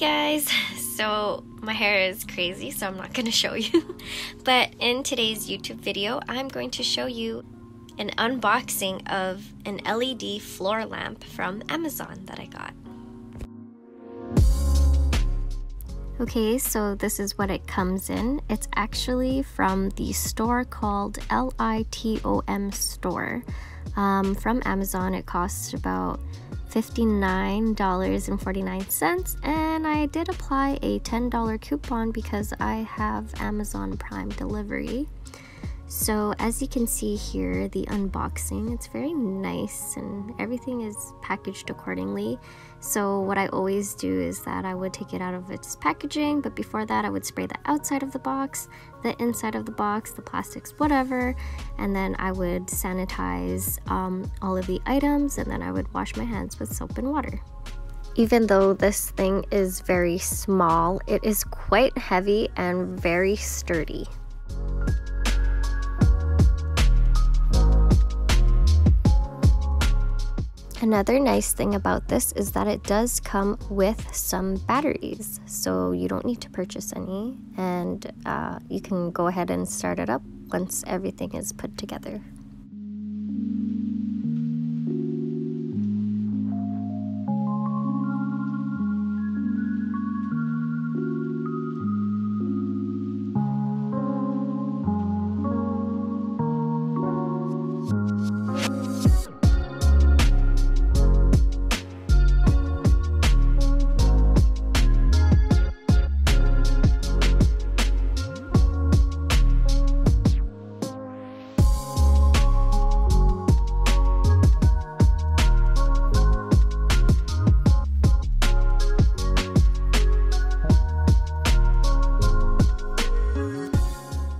guys, so my hair is crazy, so I'm not going to show you, but in today's YouTube video I'm going to show you an unboxing of an LED floor lamp from Amazon that I got. Okay, so this is what it comes in. It's actually from the store called Litom store. From Amazon. It costs about $59.49, and I did apply a $10 coupon because I have Amazon Prime delivery. So as you can see here, the unboxing, it's very nice and everything is packaged accordingly. So what I always do is that I would take it out of its packaging, but before that I would spray the outside of the box, the inside of the box, the plastics, whatever, and then I would sanitize all of the items, and then I would wash my hands with soap and water. Even though this thing is very small, it is quite heavy and very sturdy. Another nice thing about this is that it does come with some batteries, so you don't need to purchase any, and you can go ahead and start it up once everything is put together.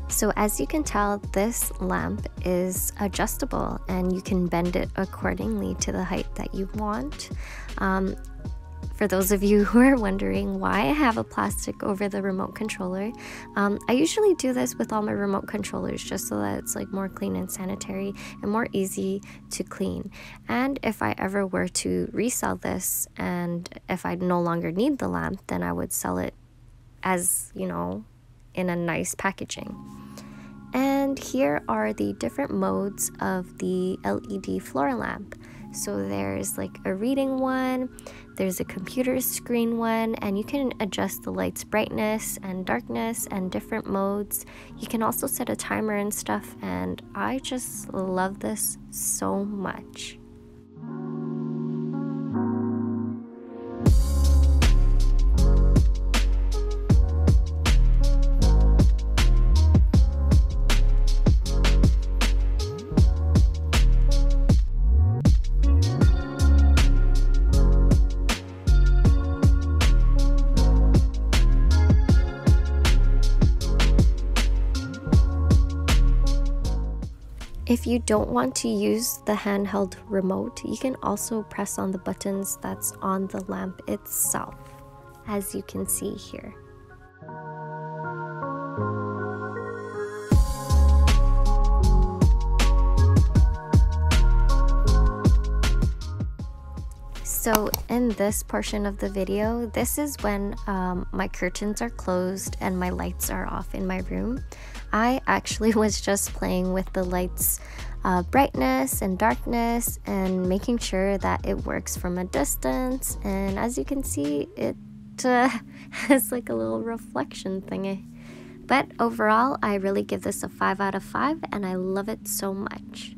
So as you can tell, this lamp is adjustable and you can bend it accordingly to the height that you want. For those of you who are wondering why I have a plastic over the remote controller, I usually do this with all my remote controllers just so that it's like more clean and sanitary and more easy to clean. And if I ever were to resell this and if I no longer need the lamp, then I would sell it as, you know, in a nice packaging. And here are the different modes of the LED floor lamp. So there's like a reading one, there's a computer screen one, and you can adjust the light's brightness and darkness and different modes. You can also set a timer and stuff, and I just love this so much. If you don't want to use the handheld remote, you can also press on the buttons that's on the lamp itself, as you can see here. So in this portion of the video, this is when my curtains are closed and my lights are off in my room. I actually was just playing with the lights brightness and darkness and making sure that it works from a distance, and as you can see, it has like a little reflection thingy. But overall, I really give this a 5 out of 5 and I love it so much.